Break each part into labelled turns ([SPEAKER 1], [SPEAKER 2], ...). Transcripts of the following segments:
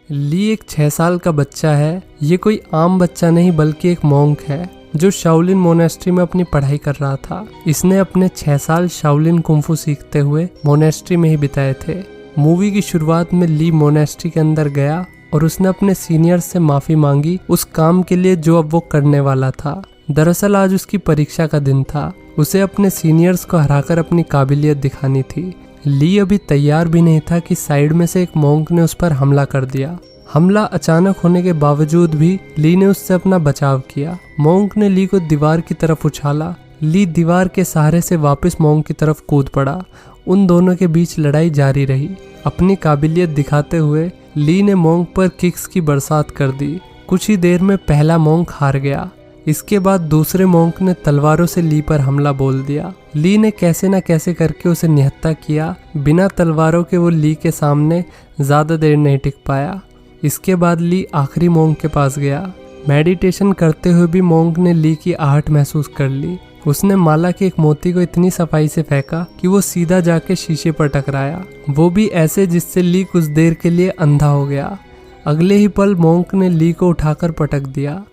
[SPEAKER 1] ली एक 6 साल का बच्चा है। ये कोई आम बच्चा नहीं बल्कि एक मॉन्क है जो शाओलिन मोनेस्ट्री में अपनी पढ़ाई कर रहा था। इसने अपने 6 साल शाओलिन कुंफू सीखते हुए मोनेस्ट्री में ही बिताए थे। मूवी की शुरुआत में ली मोनेस्ट्री के अंदर गया और उसने अपने सीनियर्स से माफी मांगी उस काम के लिए जो अब वो करने वाला था। दरअसल आज उसकी परीक्षा का दिन था। उसे अपने सीनियर्स को हराकर अपनी काबिलियत दिखानी थी। ली अभी तैयार भी नहीं था कि साइड में से एक मॉन्क ने उस पर हमला कर दिया। हमला अचानक होने के बावजूद भी ली ने उससे अपना बचाव किया। मॉन्क ने ली को दीवार की तरफ उछाला। ली दीवार के सहारे से वापस मॉन्क की तरफ कूद पड़ा। उन दोनों के बीच लड़ाई जारी रही। अपनी काबिलियत दिखाते हुए ली ने मॉन्क पर किक्स की बरसात कर दी। कुछ ही देर में पहला मॉन्क हार गया। इसके बाद दूसरे मॉन्क ने तलवारों से ली पर हमला बोल दिया। ली ने कैसे न कैसे करके उसे निहत्था किया। बिना तलवारों के वो ली के सामने ज्यादा देर नहीं टिक पाया। इसके बाद ली आखिरी मॉन्क के पास गया। मेडिटेशन करते हुए भी मॉन्क ने ली की आहट महसूस कर ली। उसने माला के एक मोती को इतनी सफाई से फेंका कि वो सीधा जाके शीशे पर टकराया, वो भी ऐसे जिससे ली कुछ देर के लिए अंधा हो गया। अगले ही पल मॉन्क ने ली को उठाकर पटक दिया।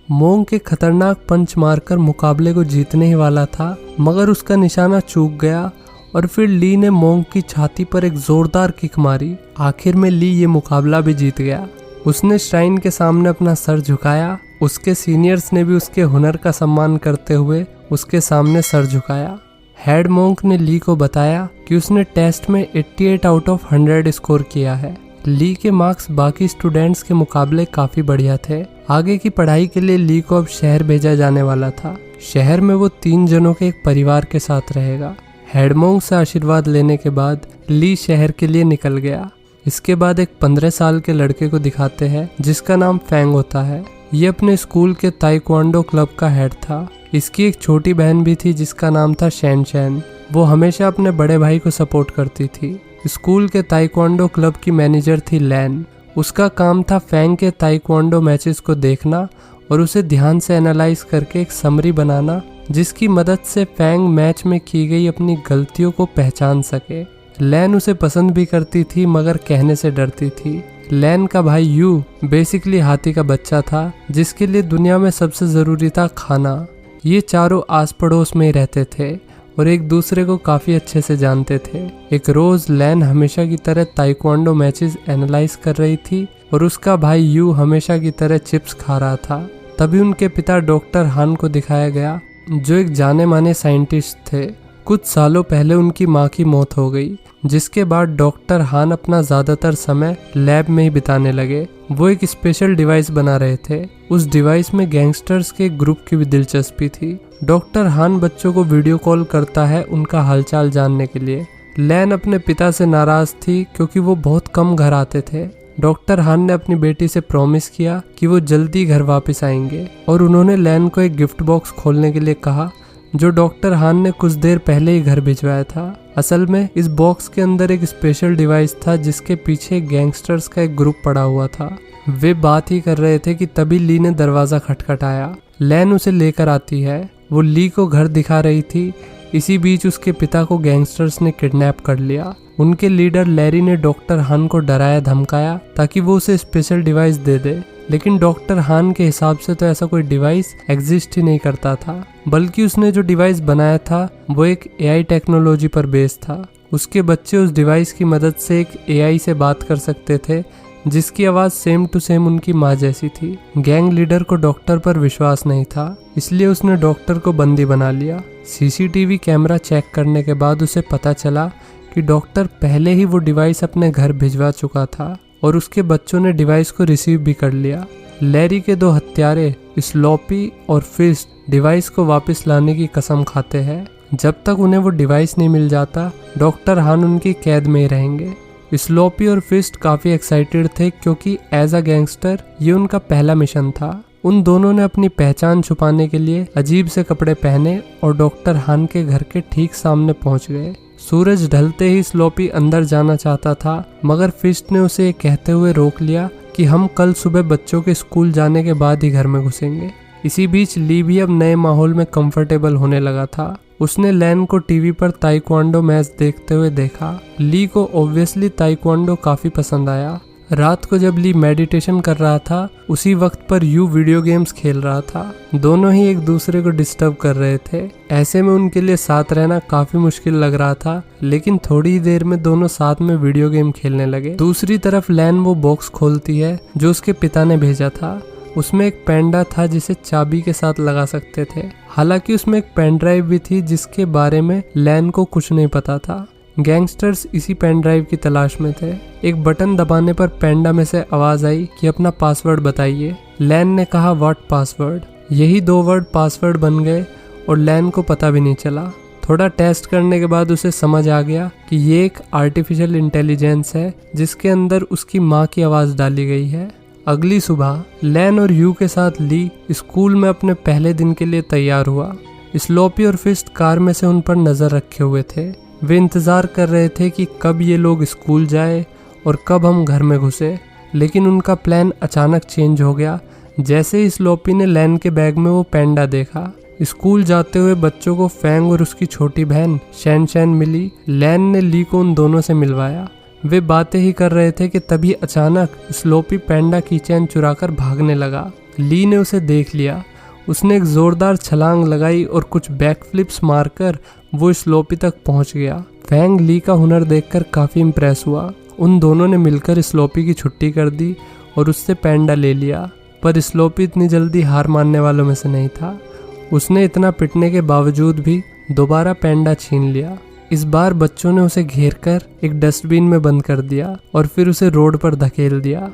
[SPEAKER 1] मॉन्क एक खतरनाक पंच मारकर मुकाबले को जीतने ही वाला था, मगर उसका निशाना चूक गया और फिर ली ने मॉन्क की छाती पर एक जोरदार किक मारी। आखिर में ली ये मुकाबला भी जीत गया। उसने श्राइन के सामने अपना सर झुकाया। उसके सीनियर्स ने भी उसके हुनर का सम्मान करते हुए उसके सामने सर झुकाया। हेड मॉन्क ने ली को बताया कि उसने टेस्ट में 88 आउट ऑफ 100 स्कोर किया है। ली के मार्क्स बाकी स्टूडेंट्स के मुकाबले काफी बढ़िया थे। आगे की पढ़ाई के लिए ली को अब शहर भेजा जाने वाला था। शहर में वो 3 जनों के एक परिवार के साथ रहेगा। हेड मॉन्क से आशीर्वाद लेने के बाद ली शहर के लिए निकल गया। इसके बाद एक 15 साल के लड़के को दिखाते हैं जिसका नाम फैंग होता है। ये अपने स्कूल के ताइक्वांडो क्लब का हेड था। इसकी एक छोटी बहन भी थी जिसका नाम था शैन शैन। वो हमेशा अपने बड़े भाई को सपोर्ट करती थी। स्कूल के ताइक्वांडो क्लब की मैनेजर थी लैन। उसका काम था फैंग के ताइक्वांडो मैचेस को देखना और उसे ध्यान से एनालाइज करके एक समरी बनाना जिसकी मदद से फैंग मैच में की गई अपनी गलतियों को पहचान सके। लैन उसे पसंद भी करती थी मगर कहने से डरती थी। लैन का भाई यू बेसिकली हाथी का बच्चा था जिसके लिए दुनिया में सबसे जरूरी था खाना। ये चारों आस पड़ोस में ही रहते थे और एक दूसरे को काफी अच्छे से जानते थे। एक रोज लैन हमेशा की तरह ताइक्वांडो मैचेस एनालाइज कर रही थी और उसका भाई यू हमेशा की तरह चिप्स खा रहा था। तभी उनके पिता डॉक्टर हान को दिखाया गया जो एक जाने माने साइंटिस्ट थे। कुछ सालों पहले उनकी माँ की मौत हो गई, जिसके बाद डॉक्टर हान अपना ज्यादातर समय लैब में ही बिताने लगे। वो एक स्पेशल डिवाइस बना रहे थे। उस डिवाइस में गैंगस्टर्स के ग्रुप की भी दिलचस्पी थी। डॉक्टर हान बच्चों को वीडियो कॉल करता है उनका हालचाल जानने के लिए। लैन अपने पिता से नाराज थी क्योंकि वो बहुत कम घर आते थे। डॉक्टर हान ने अपनी बेटी से प्रॉमिस किया कि वो जल्दी घर वापस आएंगे और उन्होंने लैन को एक गिफ्ट बॉक्स खोलने के लिए कहा जो डॉक्टर हान ने कुछ देर पहले ही घर भिजवाया था। असल में इस बॉक्स के अंदर एक स्पेशल डिवाइस था जिसके पीछे गैंगस्टर्स का एक ग्रुप पड़ा हुआ था। वे बात ही कर रहे थे कि तभी ली ने दरवाजा खटखटाया। लैन उसे लेकर आती है। वो ली को घर दिखा रही थी। इसी बीच उसके पिता को गैंगस्टर्स ने किडनैप कर लिया। उनके लीडर लैरी ने डॉक्टर हान को डराया धमकाया ताकि वो उसे स्पेशल डिवाइस दे दे, लेकिन डॉक्टर हान के हिसाब से तो ऐसा कोई डिवाइस एग्जिस्ट ही नहीं करता था, बल्कि उसने जो डिवाइस बनाया था वो एक एआई टेक्नोलॉजी पर बेस्ड था। उसके बच्चे उस डिवाइस की मदद से एक एआई से बात कर सकते थे जिसकी आवाज सेम टू सेम उनकी माँ जैसी थी। गैंग लीडर को डॉक्टर पर विश्वास नहीं था, इसलिए उसने डॉक्टर को बंदी बना लिया। सीसीटीवी कैमरा चेक करने के बाद उसे पता चला कि डॉक्टर पहले ही वो डिवाइस अपने घर भिजवा चुका था और उसके बच्चों ने डिवाइस को रिसीव भी कर लिया। लैरी के 2 हत्यारे स्लोपी और फिस्ट डिवाइस को वापस लाने की कसम खाते हैं। जब तक उन्हें वो डिवाइस नहीं मिल जाता डॉक्टर हान उनकी कैद में ही रहेंगे। स्लोपी और फिस्ट काफी एक्साइटेड थे क्योंकि एज अ गैंगस्टर ये उनका पहला मिशन था। उन दोनों ने अपनी पहचान छुपाने के लिए अजीब से कपड़े पहने और डॉक्टर हान के घर के ठीक सामने पहुंच गए। सूरज ढलते ही स्लोपी अंदर जाना चाहता था मगर फिस्ट ने उसे ये कहते हुए रोक लिया कि हम कल सुबह बच्चों के स्कूल जाने के बाद ही घर में घुसेंगे। इसी बीच ली भी अब नए माहौल में कंफर्टेबल होने लगा था। उसने लैन को टीवी पर ताइक्वांडो मैच देखते हुए देखा। ली को ऑब्वियसली ताइक्वांडो काफी पसंद आया। रात को जब ली मेडिटेशन कर रहा था, उसी वक्त पर यू वीडियो गेम्स खेल रहा था। दोनों ही एक दूसरे को डिस्टर्ब कर रहे थे। ऐसे में उनके लिए साथ रहना काफी मुश्किल लग रहा था, लेकिन थोड़ी ही देर में दोनों साथ में वीडियो गेम खेलने लगे। दूसरी तरफ लैन वो बॉक्स खोलती है जो उसके पिता ने भेजा था। उसमें एक पैंडा था जिसे चाबी के साथ लगा सकते थे। हालांकि उसमें एक पेन ड्राइव भी थी जिसके बारे में लैन को कुछ नहीं पता था। गैंगस्टर्स इसी पेन ड्राइव की तलाश में थे। एक बटन दबाने पर पैंडा में से आवाज आई कि अपना पासवर्ड बताइए। लैन ने कहा व्हाट पासवर्ड। यही 2 वर्ड पासवर्ड बन गए और लैन को पता भी नहीं चला। थोड़ा टेस्ट करने के बाद उसे समझ आ गया कि ये एक आर्टिफिशियल इंटेलिजेंस है जिसके अंदर उसकी माँ की आवाज डाली गई है। अगली सुबह लैन और यू के साथ ली स्कूल में अपने पहले दिन के लिए तैयार हुआ। स्लोपी और फिस्ट कार में से उन पर नजर रखे हुए थे। वे इंतजार कर रहे थे कि कब ये लोग स्कूल जाए और कब हम घर में घुसे, लेकिन उनका प्लान अचानक चेंज हो गया जैसे ही स्लोपी ने लैन के बैग में वो पैंडा देखा। स्कूल जाते हुए बच्चों को फैंग और उसकी छोटी बहन शैन शैन मिली। लैन ने ली को उन दोनों से मिलवाया। वे बातें ही कर रहे थे कि तभी अचानक स्लोपी पैंडा की चैन चुराकर भागने लगा। ली ने उसे देख लिया। उसने एक जोरदार छलांग लगाई और कुछ बैकफ्लिप्स मारकर वो स्लोपी तक पहुंच गया। फैंग ली का हुनर देखकर काफी इम्प्रेस हुआ। उन दोनों ने मिलकर स्लोपी की छुट्टी कर दी और उससे पैंडा ले लिया। पर स्लोपी इतनी जल्दी हार मानने वालों में से नहीं था। उसने इतना पिटने के बावजूद भी दोबारा पैंडा छीन लिया। इस बार बच्चों ने उसे घेर कर एक डस्टबिन में बंद कर दिया और फिर उसे रोड पर धकेल दिया।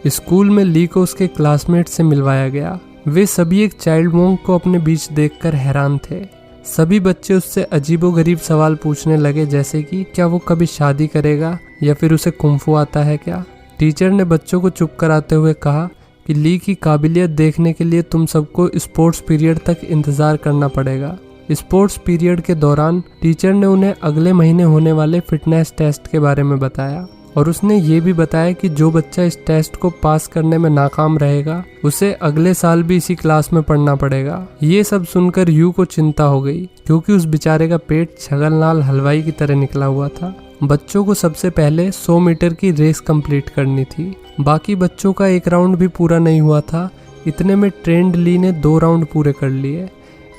[SPEAKER 1] स्कूल में ली को उसके क्लासमेट से मिलवाया गया। वे सभी एक चाइल्ड मॉन्क को अपने बीच देखकर हैरान थे। सभी बच्चे उससे अजीबोगरीब सवाल पूछने लगे जैसे कि क्या वो कभी शादी करेगा या फिर उसे कुंफू आता है क्या। टीचर ने बच्चों को चुप कराते हुए कहा कि ली की काबिलियत देखने के लिए तुम सबको स्पोर्ट्स पीरियड तक इंतजार करना पड़ेगा। स्पोर्ट्स पीरियड के दौरान टीचर ने उन्हें अगले महीने होने वाले फिटनेस टेस्ट के बारे में बताया और उसने ये भी बताया कि जो बच्चा इस टेस्ट को पास करने में नाकाम रहेगा उसे अगले साल भी इसी क्लास में पढ़ना पड़ेगा। ये सब सुनकर यू को चिंता हो गई क्योंकि उस बेचारे का पेट छगनलाल हलवाई की तरह निकला हुआ था। बच्चों को सबसे पहले 100 मीटर की रेस कंप्लीट करनी थी। बाकी बच्चों का एक राउंड भी पूरा नहीं हुआ था। इतने में ट्रेंड ली ने 2 राउंड पूरे कर लिए।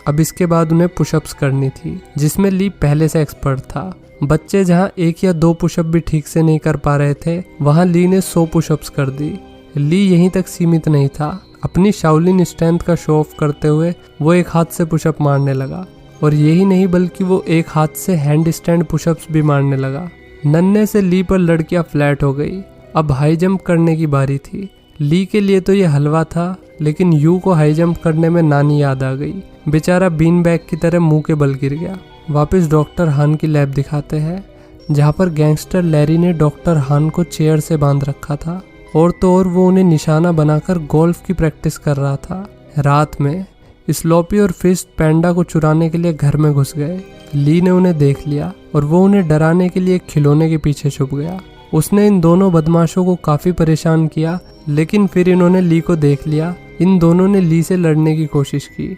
[SPEAKER 1] अब इसके बाद उन्हें पुशअप्स करनी थी जिसमें ली पहले से एक्सपर्ट था। बच्चे जहां 1 या 2 पुशअप भी ठीक से नहीं कर पा रहे थे वहां ली ने 100 पुशअप्स कर दी। ली यहीं तक सीमित नहीं था। अपनी शाओलिन स्ट्रेंथ का शो ऑफ करते हुए वो एक हाथ से पुशअप मारने लगा और यही नहीं बल्कि वो एक हाथ से हैंड स्टैंड पुशअप्स भी मारने लगा। नन्हे से ली पर लड़कियां फ्लैट हो गई। अब हाई जंप करने की बारी थी। ली के लिए तो ये हलवा था, लेकिन यू को हाई जंप करने में नानी याद आ गई। बेचारा बीन बैग की तरह मुंह के बल गिर गया। वापस डॉक्टर हान की लैब दिखाते हैं जहाँ पर गैंगस्टर लैरी ने डॉक्टर हान को चेयर से बांध रखा था और तो और वो उन्हें निशाना बनाकर गोल्फ की प्रैक्टिस कर रहा था। रात में स्लोपी और फिस्ट पैंडा को चुराने के लिए घर में घुस गए। ली ने उन्हें देख लिया और वो उन्हें डराने के लिए खिलौने के पीछे छुप गया। उसने इन दोनों बदमाशों को काफी परेशान किया, लेकिन फिर इन्होंने ली को देख लिया। इन दोनों ने ली से लड़ने की कोशिश की।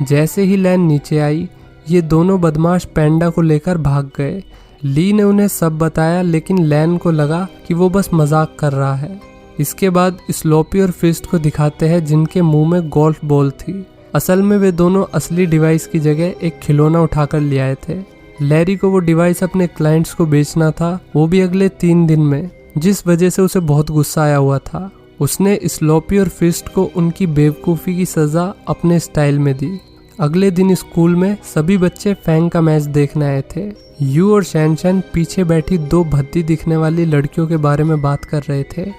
[SPEAKER 1] जैसे ही लैन नीचे आई ये दोनों बदमाश पैंडा को लेकर भाग गए। ली ने उन्हें सब बताया, लेकिन लैन को लगा कि वो बस मजाक कर रहा है। इसके बाद स्लोपी और फिस्ट को दिखाते हैं जिनके मुंह में गोल्फ बॉल थी। असल में वे दोनों असली डिवाइस की जगह एक खिलौना उठाकर ले आए थे। लैरी को वो डिवाइस अपने क्लाइंट्स को बेचना था, वो भी अगले 3 दिन में, जिस वजह से उसे बहुत गुस्सा आया हुआ था। उसने स्लोपी और फिस्ट को उनकी बेवकूफ़ी की सजा अपने स्टाइल में दी। अगले दिन स्कूल में सभी बच्चे फैंग का मैच देखने आए थे। यू और शैन पीछे बैठी 2 भद्दी दिखने वाली लड़कियों के बारे में बात कर रहे थे।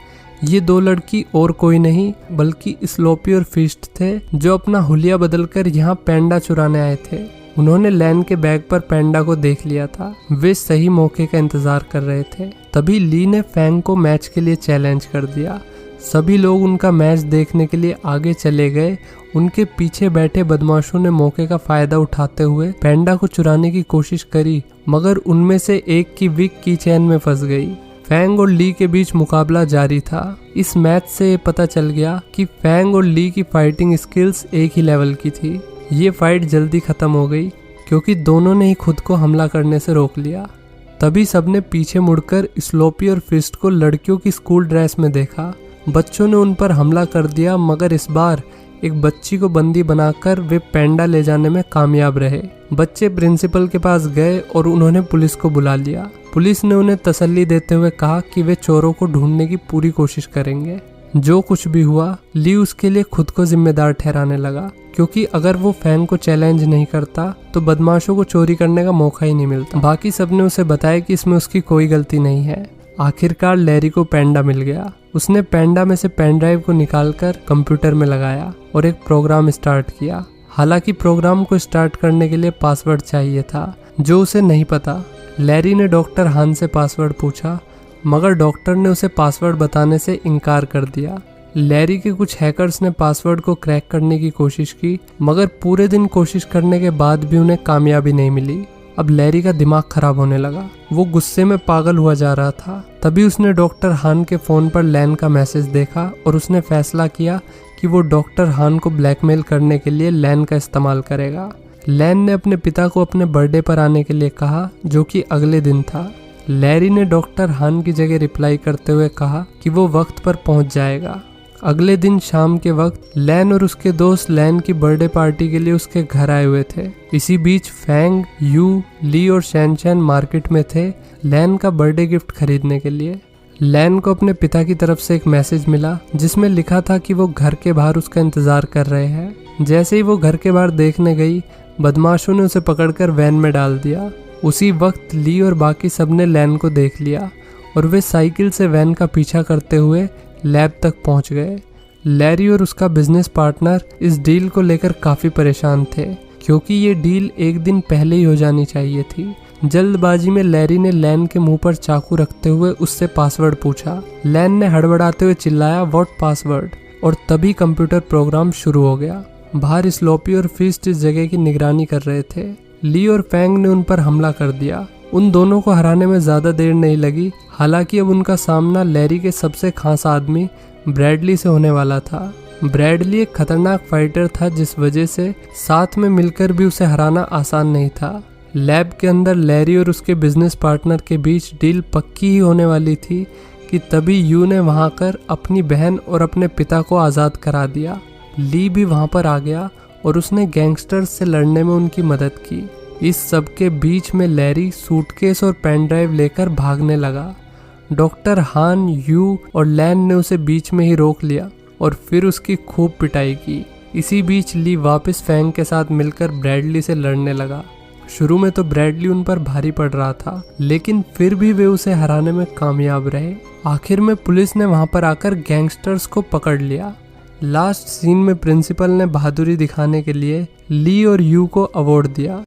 [SPEAKER 1] ये 2 लड़की और कोई नहीं बल्कि स्लोपी और फिस्ट थे जो अपना हुलिया बदलकर यहाँ पैंडा चुराने आए थे। उन्होंने लैन के बैग पर पैंडा को देख लिया था। वे सही मौके का इंतजार कर रहे थे। तभी ली ने फैंग को मैच के लिए चैलेंज कर दिया। सभी लोग उनका मैच देखने के लिए आगे चले गए। उनके पीछे बैठे बदमाशों ने मौके का फायदा उठाते हुए पैंडा को चुराने की कोशिश करी, मगर उनमें से एक की विक की चैन में फंस गई। फैंग और ली के बीच मुकाबला जारी था। इस मैच से ये पता चल गया कि फैंग और ली की फाइटिंग स्किल्स एक ही लेवल की थी। ये फाइट जल्दी खत्म हो गई क्योंकि दोनों ने ही खुद को हमला करने से रोक लिया। तभी सबने पीछे मुड़कर स्लोपी और फिस्ट को लड़कियों की स्कूल ड्रेस में देखा। बच्चों ने उन पर हमला कर दिया, मगर इस बार एक बच्ची को बंदी बनाकर वे पेंडा ले जाने में कामयाब रहे। बच्चे प्रिंसिपल के पास गए और उन्होंने पुलिस को बुला लिया। पुलिस ने उन्हें तसल्ली देते हुए कहा कि वे चोरों को ढूंढने की पूरी कोशिश करेंगे। जो कुछ भी हुआ, ली उसके लिए खुद को जिम्मेदार ठहराने लगा, क्योंकि अगर वो फैंग को चैलेंज नहीं करता तो बदमाशों को चोरी करने का मौका ही नहीं मिलता। बाकी सबने उसे बताया कि इसमें उसकी कोई गलती नहीं है। आखिरकार लैरी को पेंडा मिल गया। उसने पेंडा में से पेन ड्राइव को निकालकर कंप्यूटर में लगाया और एक प्रोग्राम स्टार्ट किया। हालांकि प्रोग्राम को स्टार्ट करने के लिए पासवर्ड चाहिए था, जो उसे नहीं पता। लैरी ने डॉक्टर हान से पासवर्ड पूछा, मगर डॉक्टर ने उसे पासवर्ड बताने से इनकार कर दिया। लैरी के कुछ हैकर्स ने पासवर्ड को क्रैक करने की कोशिश की, मगर पूरे दिन कोशिश करने के बाद भी उन्हें कामयाबी नहीं मिली। अब लैरी का दिमाग खराब होने लगा। वो गुस्से में पागल हुआ जा रहा था। तभी उसने डॉक्टर हान के फोन पर लैन का मैसेज देखा और उसने फैसला किया कि वो डॉक्टर हान को ब्लैकमेल करने के लिए लैन का इस्तेमाल करेगा। लैन ने अपने पिता को अपने बर्थडे पर आने के लिए कहा, जो कि अगले दिन था। लैरी ने डॉक्टर हान की जगह रिप्लाई करते हुए कहा कि वो वक्त पर पहुंच जाएगा। अगले दिन शाम के वक्त लैन और उसके दोस्त लैन की बर्थडे पार्टी के लिए उसके घर आए हुए थे। इसी बीच फैंग, यू, ली और शैनशैन मार्केट में थे लैन का बर्थडे गिफ्ट खरीदने के लिए। लैन को अपने पिता की तरफ से एक मैसेज मिला, जिसमें लिखा था कि वो घर के बाहर उसका इंतजार कर रहे हैं। जैसे ही वो घर के बाहर देखने गई, बदमाशों ने उसे पकड़कर वैन में डाल दिया। उसी वक्त ली और बाकी सबने लैन को देख लिया और वे साइकिल से वैन का पीछा करते हुए लैब तक पहुंच गए। लैरी और उसका बिजनेस पार्टनर इस डील को लेकर काफी परेशान थे, क्योंकि ये डील एक दिन पहले ही हो जानी चाहिए थी। जल्दबाजी में लैरी ने लैन के मुंह पर चाकू रखते हुए उससे पासवर्ड पूछा। लैन ने हड़बड़ाते हुए चिल्लाया, व्हाट पासवर्ड? और तभी कंप्यूटर प्रोग्राम शुरू हो गया। बाहर स्लोपी और फिस्ट इस जगह की निगरानी कर रहे थे। ली और फैंग ने उन पर हमला कर दिया। उन दोनों को हराने में ज्यादा देर नहीं लगी। हालांकि अब उनका सामना लैरी के सबसे खास आदमी ब्रैडली से होने वाला था। ब्रैडली एक खतरनाक फाइटर था, जिस वजह से साथ में मिलकर भी उसे हराना आसान नहीं था। लैब के अंदर लैरी और उसके बिजनेस पार्टनर के बीच डील पक्की ही होने वाली थी कि तभी यू ने वहां कर अपनी बहन और अपने पिता को आज़ाद करा दिया। ली भी वहां पर आ गया और उसने गैंगस्टर्स से लड़ने में उनकी मदद की। इस सब के बीच में लैरी सूटकेस और पेन ड्राइव लेकर भागने लगा। डॉक्टर हान, यू और लैन ने उसे बीच में ही रोक लिया और फिर उसकी खूब पिटाई की। इसी बीच ली वापस फैंग के साथ मिलकर ब्रैडली से लड़ने लगा। शुरू में तो ब्रैडली उन पर भारी पड़ रहा था, लेकिन फिर भी वे उसे हराने में कामयाब रहे। आखिर में पुलिस ने वहां पर आकर गैंगस्टर्स को पकड़ लिया। लास्ट सीन में प्रिंसिपल ने बहादुरी दिखाने के लिए ली और यू को अवार्ड दिया।